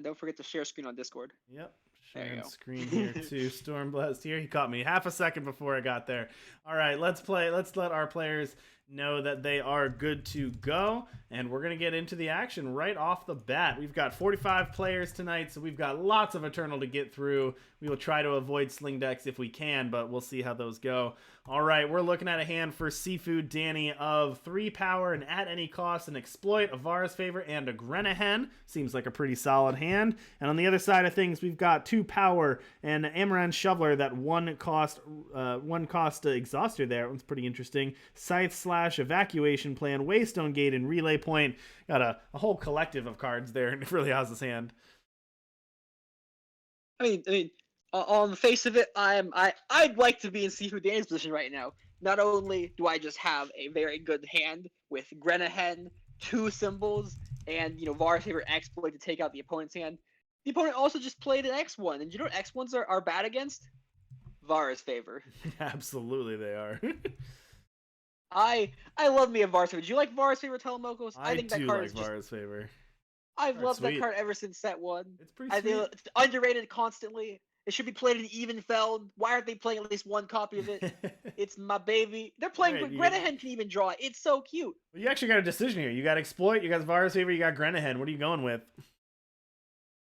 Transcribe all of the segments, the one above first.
And don't forget to share screen on Discord. Yep. There Sharing you screen here go. too. Stormblast here. He caught me half a second before I got there. All right, let's play. Let's let our players know that they are good to go, and we're gonna get into the action right off the bat. We've got 45 players tonight, so we've got lots of Eternal to get through. We will try to avoid sling decks if we can, but we'll see how those go. All right, we're looking at a hand for sifudanny of 3 power and at any cost an exploit, a Vara's Favor, and a Grenahen. Seems like a pretty solid hand. And on the other side of things, we've got 2 power and Amaran Shoveler, that one cost exhauster there. That one's pretty interesting. Scythe Slash, Evacuation Plan, Waystone Gate, and Relay Point. Got a whole collective of cards there in frillyozz hand. I mean, on the face of it, I'd like to be in sifudanny's position right now. Not only do I just have a very good hand with Grenahen, 2 symbols, and Vara's Favor exploit to take out the opponent's hand. The opponent also just played an X1, and you know what X1s are bad against? Vara's Favor. Absolutely, they are. I love me a Vara's Favor. Do you like Vara's Favor, Telemokos? I think do that card like is just... Vara's Favor. I've loved sweet. that card ever since set 1. It's pretty I sweet. think it's underrated constantly. It should be played in even Feln. Why aren't they playing at least 1 copy of it? It's my baby. They're playing, Right, Grenahen can even draw it. It's so cute. Well, you actually got a decision here. You got Exploit, you got Vara's Favor, you got Grenahen. What are you going with?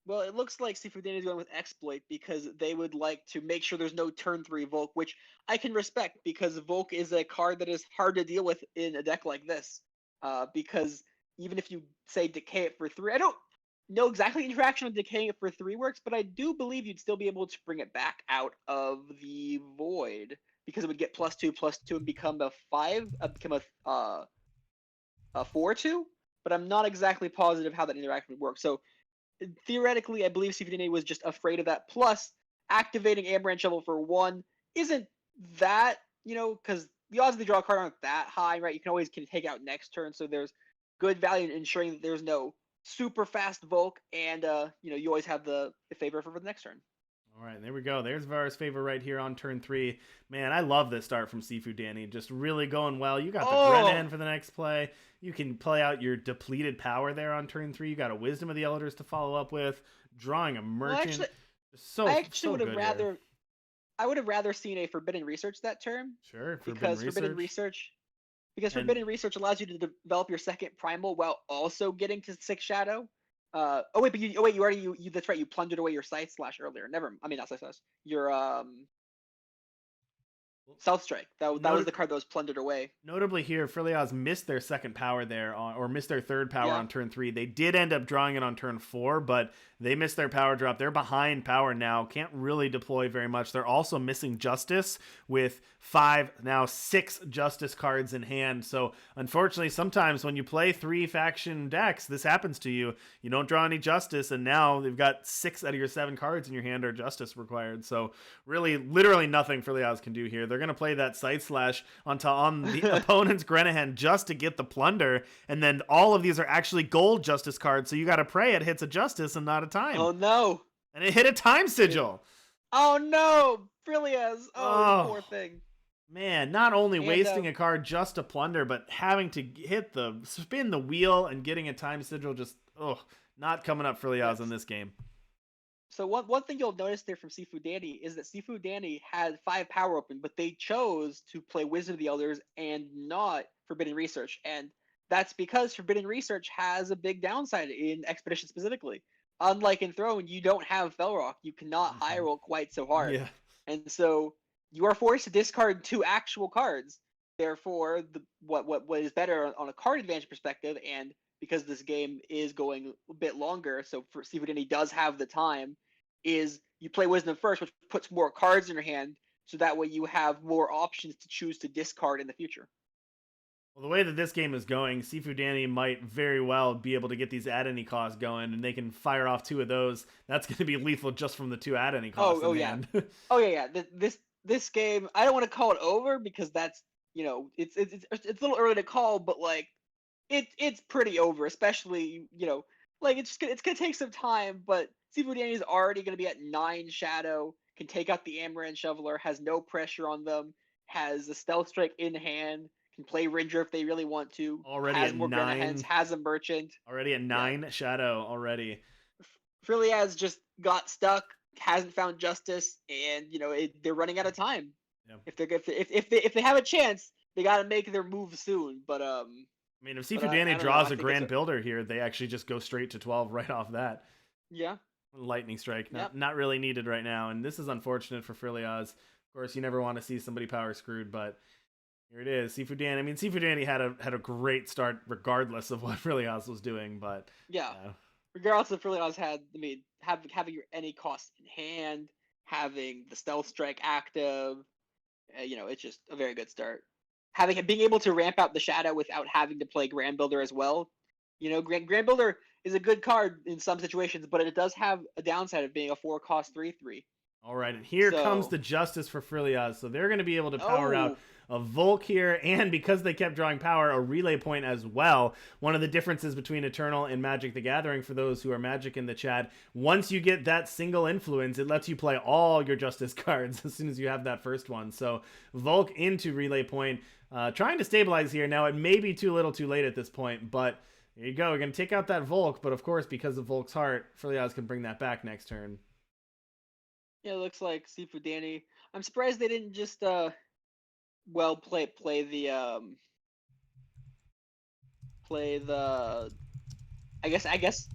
Well, it looks like sifudanny is going with Exploit because they would like to make sure there's no turn 3 Volk, which I can respect because Volk is a card that is hard to deal with in a deck like this. Because even if you, say, decay it for 3, I don't know exactly the interaction of decaying it for 3 works, but I do believe you'd still be able to bring it back out of the void because it would get +2/+2 and become a 5, become a 4/2. But I'm not exactly positive how that interaction would work. So theoretically, I believe sifudanny was just afraid of that. Plus, activating Amaran Shovel for 1 isn't that, because the odds of the draw card aren't that high, right? You can always take out next turn, so there's good value in ensuring that there's no super fast Volk, and you always have the favor for the next turn. All right, there we go. There's Vara's Favor right here on turn 3. Man, I love this start from sifudanny. Just really going well. You got the Grenahen for the next play. You can play out your depleted power there on turn 3. You got a Wisdom of the Elders to follow up with. Drawing a Merchant. Well, I would have rather seen a Forbidden Research that turn. Sure, Forbidden Research allows you to develop your second primal while also getting to 6 shadow. That's right, you plundered away your Scythe Slash earlier. Not Scythe Slash. Your South Strike. That was the card that was plundered away. Notably here, frillyozz missed their second power there, or missed their third power on turn 3. They did end up drawing it on turn 4, but they missed their power drop. They're behind power now. Can't really deploy very much. They're also missing Justice with 6 Justice cards in hand. So unfortunately, sometimes when you play 3 faction decks, this happens to you. You don't draw any Justice, and now they've got 6 out of your 7 cards in your hand are Justice required. So really, literally nothing frillyozz can do here. They're going to play that Scythe Slash on the opponent's Grenahen just to get the plunder, and then all of these are actually gold Justice cards, so you got to pray it hits a Justice and not a time. Oh no! And it hit a Time Sigil. Oh no! frillyozz! Oh, poor thing. Man, not only wasting a card just to plunder, but having to spin the wheel and getting a Time Sigil, just not coming up frillyozz in this game. So one thing you'll notice there from sifudanny is that sifudanny had 5 power open, but they chose to play Wisdom of the Elders and not Forbidden Research. And that's because Forbidden Research has a big downside in Expedition specifically. Unlike in Throne, you don't have Felrock. You cannot high roll quite so hard. Yeah. And so you are forced to discard 2 actual cards. Therefore, what is better on a card advantage perspective, and because this game is going a bit longer, so for sifudanny does have the time, is you play Wisdom first, which puts more cards in your hand, so that way you have more options to choose to discard in the future. Well, the way that this game is going, sifudanny might very well be able to get these at any cost going, and they can fire off 2 of those. That's going to be lethal just from the 2 at any cost. This game, I don't want to call it over because that's it's a little early to call, but like it's pretty over, especially it's gonna take some time, but sifudanny is already gonna be at 9 shadow, can take out the Amaran Shoveler, has no pressure on them, has a Stealth Strike in hand, can play Ringer if they really want to. Already has at more 9. Grenahens, has a Merchant. Already at 9 shadow already. Frillyozz just got stuck, hasn't found justice, and they're running out of time. Yeah. If they have a chance, they got to make their move soon. But I mean, if but I sifudanny don't know. draws I a think it's grand builder here, they actually just go straight to 12 right off that. yeah. Lightning strike, Yep. not really needed right now, and this is unfortunate for frillyozz. Of course, you never want to see somebody power screwed, but here it is. Sifudanny. I mean, Sifudanny had a great start regardless of what frillyozz was doing, but Yeah. Regardless of Frillyozz had, I mean, having your any cost in hand, having the stealth strike active, it's just a very good start. Being able to ramp out the shadow without having to play Grand Builder as well. Grand Builder is a good card in some situations, but it does have a downside of being a 4-cost 3/3. All right, and here comes the justice for frillyozz. So they're going to be able to power out a Volk here, and because they kept drawing power, a relay point as well. One of the differences between Eternal and Magic the Gathering, for those who are Magic in the chat, once you get that single influence, it lets you play all your justice cards as soon as you have that first one. So Volk into relay point, trying to stabilize here. Now, it may be too little too late at this point, but there you go. We're going to take out that Volk, but of course, because of Volk's heart, frillyozz can bring that back next turn. Yeah, it looks like sifudanny. I'm surprised they didn't just play the I guess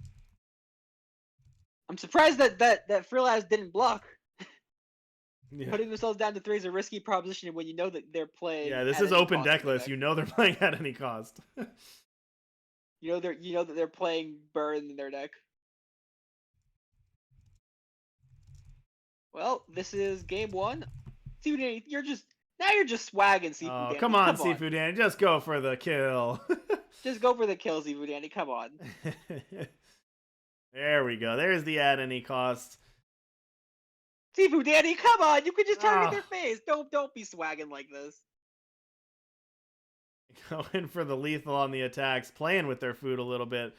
I'm surprised that Frillyozz didn't block. Yeah. Putting themselves down to 3 is a risky proposition when you know that they're playing. Yeah, this is open deck list. You know they're playing at any cost. you know that they're playing burn in their deck. Well, this is game 1. Sifudanny, you're just swagging, Sifudanny. Oh, come on, Sifudanny, just go for the kill. Just go for the kill, Sifudanny. Come on. There we go. There's the at any cost. Sifudanny, come on! You could just target their face. Don't be swagging like this. Going for the lethal on the attacks, playing with their food a little bit.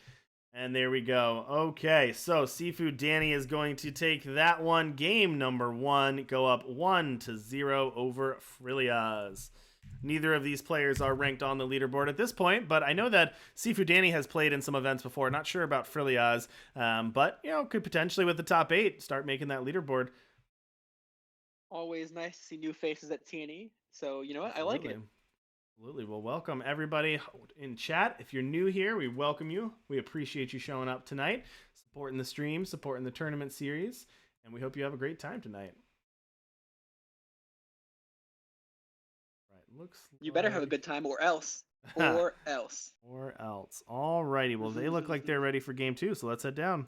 And there we go. Okay, so Sifudanny is going to take that one. Game number 1, go up 1-0 over Frillyozz. Neither of these players are ranked on the leaderboard at this point, but I know that Sifudanny has played in some events before. Not sure about Frillyozz, but could potentially with the top 8 start making that leaderboard. Always nice to see new faces at TNE. So you know what, Absolutely. I like it. Absolutely. Well, welcome everybody in chat. If you're new here, we welcome you. We appreciate you showing up tonight, supporting the stream, supporting the tournament series, and we hope you have a great time tonight. Right, looks you better have a good time, or else. Or else. Or else. All righty. Well, they look like they're ready for game 2, so let's head down.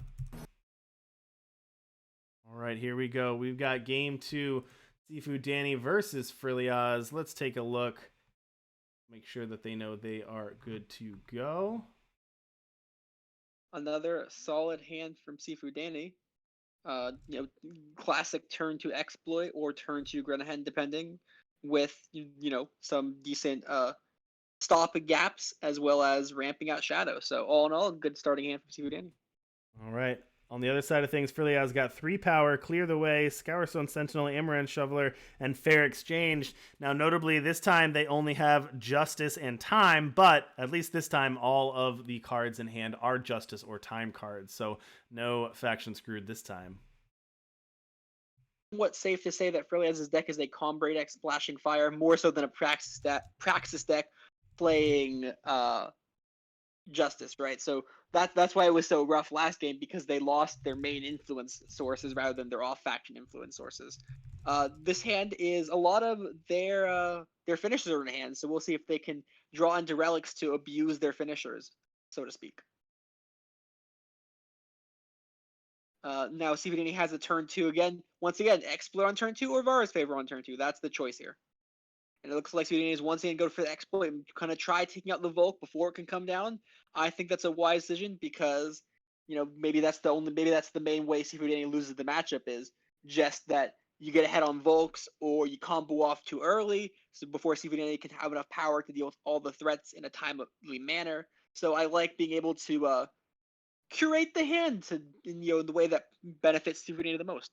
All right, here we go. We've got game 2, Sifudanny versus Frillyozz. Let's take a look. Make sure that they know they are good to go. Another solid hand from Sifudanny. Classic turn to exploit or turn to Grenahen, depending, with some decent stopping gaps as well as ramping out shadow. So all in all, good starting hand from Sifudanny. All right. On the other side of things, Frillyozz got 3 power, Clear the Way, Scourstone Sentinel, Amaranth Shoveler, and Fair Exchange. Now, notably, this time they only have Justice and Time, but at least this time all of the cards in hand are Justice or Time cards, so no faction screwed this time. What's safe to say that Frillyoz's deck is a Combrade deck splashing fire more so than a Praxis deck playing Justice, right? So that's why it was so rough last game, because they lost their main influence sources rather than their off-faction influence sources. This hand is a lot of their finishers are in hand, so we'll see if they can draw into relics to abuse their finishers, so to speak. Now Sifudanny has a turn 2 again. Once again, Exploit on turn 2 or Vara's Favor on turn 2. That's the choice here. And it looks like Sifudanny is once again go for the exploit and kind of try taking out the Volk before it can come down. I think that's a wise decision because, maybe that's the main way Sifudanny loses the matchup, is just that you get ahead on Volks or you combo off too early, so before Sifudanny can have enough power to deal with all the threats in a timely manner. So I like being able to curate the hand to the way that benefits Sifudanny the most.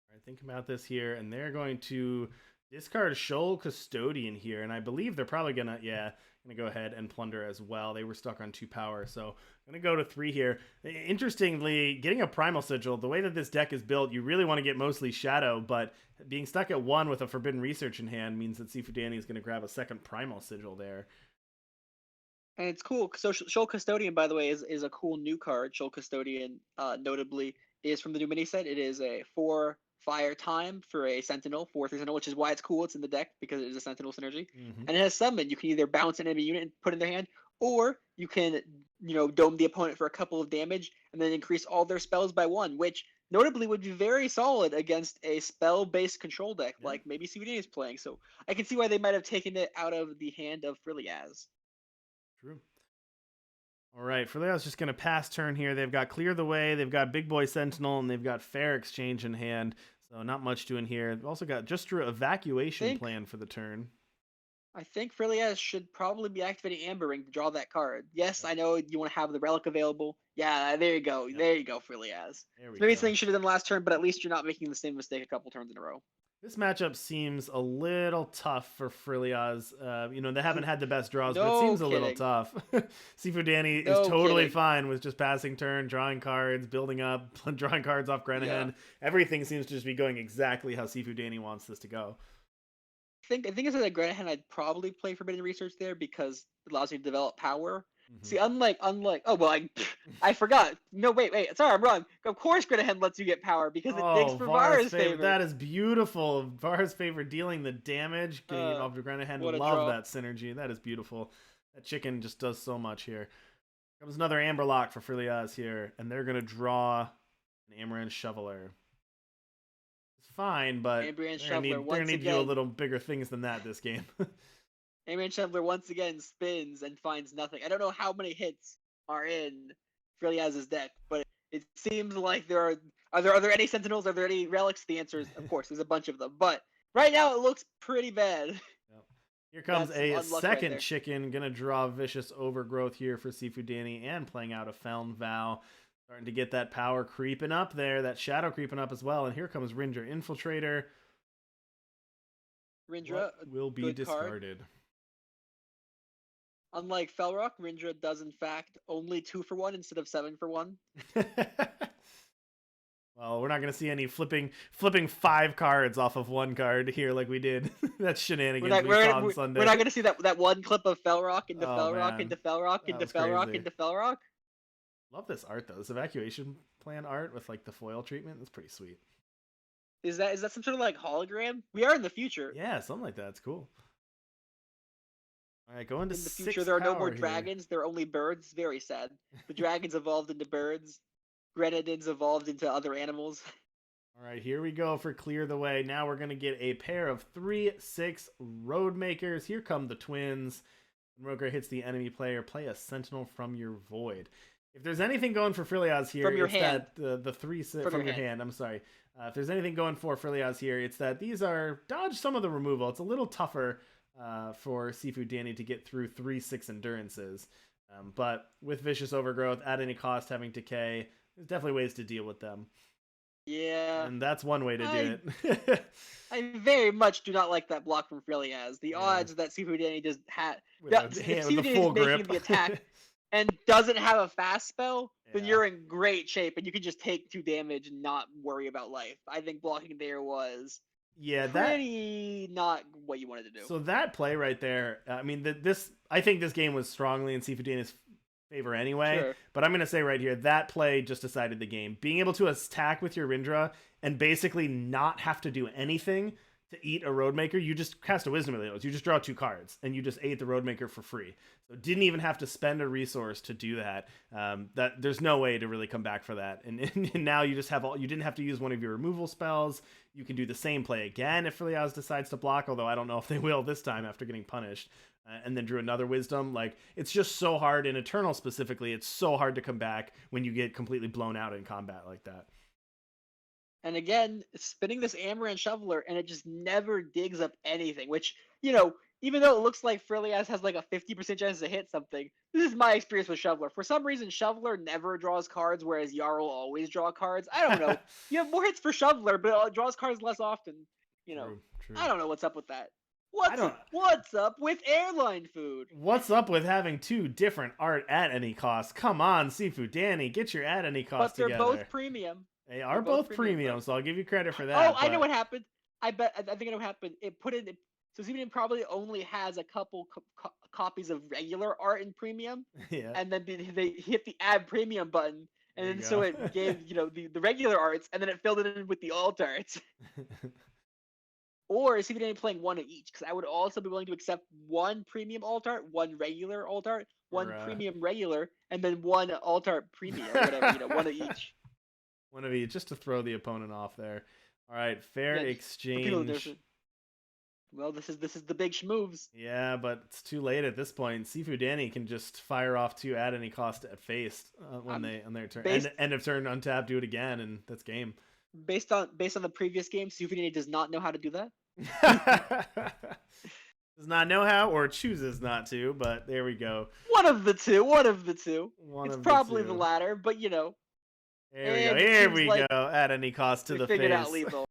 All right, think about this here, and they're going to discard Shoal Custodian here, and I believe they're probably gonna Going to go ahead and plunder as well. They were stuck on 2 power, so I'm going to go to 3 here. Interestingly, getting a Primal Sigil, the way that this deck is built, you really want to get mostly Shadow, but being stuck at 1 with a Forbidden Research in hand means that sifudanny is going to grab a second Primal Sigil there. And it's cool. So Shoal Custodian, by the way, is a cool new card. Shoal Custodian, notably, is from the new mini set. It is a 4 fire time for a Sentinel, 4/3 Sentinel, which is why it's cool. It's in the deck because it is a Sentinel synergy. And it has summon. You can either bounce an enemy unit and put it in their hand, or you can, dome the opponent for a couple of damage and then increase all their spells by 1, which notably would be very solid against a spell-based control deck like maybe sifudanny is playing. So I can see why they might have taken it out of the hand of frillyozz. True. All right, frillyozz just going to pass turn here. They've got Clear the Way, they've got Big Boy Sentinel, and they've got Fair Exchange in hand. So not much doing here. They've also got just drew Evacuation plan for the turn. I think frillyozz should probably be activating Amber Ring to draw that card. Yes, I know you want to have the relic available. Yeah, there you go. There you go, frillyozz. Maybe something you should have done last turn, but at least you're not making the same mistake a couple turns in a row. This matchup seems a little tough for frillyozz. They haven't had the best draws, but it seems a little tough. sifudanny is totally fine with just passing turn, drawing cards, building up, drawing cards off Grenahan. Yeah. Everything seems to just be going exactly how sifudanny wants this to go. I think instead of Grenahan, I'd probably play Forbidden Research there because it allows you to develop power. See, unlike, oh well, I forgot. No, wait, sorry, I'm wrong. Of course, Grenahan lets you get power because it digs for Vara's favor. That is beautiful. Vara's favor dealing the damage, getting it off to Grenahan. Love that synergy. That is beautiful. That chicken just does so much here. Comes another Amber Lock for frillyozz here, and they're gonna draw an Amaranth Shoveler. It's fine, but they're gonna need to do a little bigger things than that this game. Amaranth Shoveler once again spins and finds nothing. I don't know how many hits are in frillyozz's deck, but it seems like there are there any Sentinels? Are there any relics? The answer is, of course, there's a bunch of them. But right now it looks pretty bad. Yep. Here comes a second chicken. Gonna draw Vicious Overgrowth here for sifudanny and playing out a Feln Vow. Starting to get that power creeping up there, that shadow creeping up as well. And here comes Rindra Infiltrator. Rindra will be discarded. Card. Unlike Felrock, Rindra does in fact only 2 for 1 instead of 7 for 1. Well, we're not going to see any flipping 5 cards off of 1 card here like we did. That's shenanigans we saw on Sunday. We're not going to see that one clip of Felrock into Felrock into Felrock into Felrock into Felrock. Love this art though. This evacuation plan art with like the foil treatment. That's pretty sweet. Is that some sort of like hologram? We are in the future. Yeah, something like that. It's cool. All right, go into in the future. There are no more dragons. There are only birds. Very sad. The dragons evolved into birds. Grenadins evolved into other animals. All right, here we go for Clear the Way. Now we're going to get a pair of 3/6 Roadmakers. Here come the twins. When Roadmaker hits the enemy player, play a Sentinel from your void. If there's anything going for frillyozz here, from your hand. That the 3/6 from your hand. I'm sorry. If there's anything going for frillyozz here, it's that these are dodge some of the removal. It's a little tougher for sifudanny to get through 3/6 endurances. But with Vicious Overgrowth, at any cost, having Decay, there's definitely ways to deal with them. Yeah. And that's one way to do it. I very much do not like that block from frillyozz. The odds that sifudanny just had... If sifudanny is making the attack and doesn't have a fast spell, then you're in great shape and you can just take 2 damage and not worry about life. I think blocking there was... pretty not what you wanted to do. So that play right there, I mean, I think this game was strongly in sifudanny's favor anyway, but I'm going to say right here, that play just decided the game. Being able to attack with your Rindra and basically not have to do anything to eat a Roadmaker, you just cast a Wisdom of those. You just draw 2 cards, and you just ate the Roadmaker for free. So didn't even have to spend a resource to do that. That there's no way to really come back for that. And now you just have you didn't have to use one of your removal spells. You can do the same play again if frillyozz decides to block, although I don't know if they will this time after getting punished. And then drew another Wisdom. Like, it's just so hard, in Eternal specifically, it's so hard to come back when you get completely blown out in combat like that. And again, spinning this Amaranth Shoveler, and it just never digs up anything, which, even though it looks like frillyozz has like a 50% chance to hit something, this is my experience with Shoveler. For some reason, Shoveler never draws cards, whereas Jarl always draw cards. I don't know. You have more hits for Shoveler, but it draws cards less often. True. I don't know what's up with that. What's up with airline food? What's up with having 2 different art at any cost? Come on, sifudanny, get your at any cost But they're together. both premium. They are both premium, so I'll give you credit for that. Oh, I know what happened. I think I know what happened. So Steven probably only has a couple copies of regular art in premium, Yeah. and then they hit the add premium button, and then so it gave the regular arts, and then it filled it in with the alt arts. Or is Steven playing one of each? Because I would also be willing to accept one premium alt art, one regular alt art, one premium regular, and then one alt art premium, or whatever. One of each. One of each, just to throw the opponent off there. All right, fair exchange. Well, this is the big schmoves. Yeah, but it's too late at this point. sifudanny can just fire off 2 at any cost at face when they on their turn. End of turn, untap, do it again, and that's game. Based on the previous game, sifudanny does not know how to do that. Does not know how or chooses not to, but there we go. One of the two. It's probably the latter, but There we go. Here we go. At any cost to the face. Figured out lethal.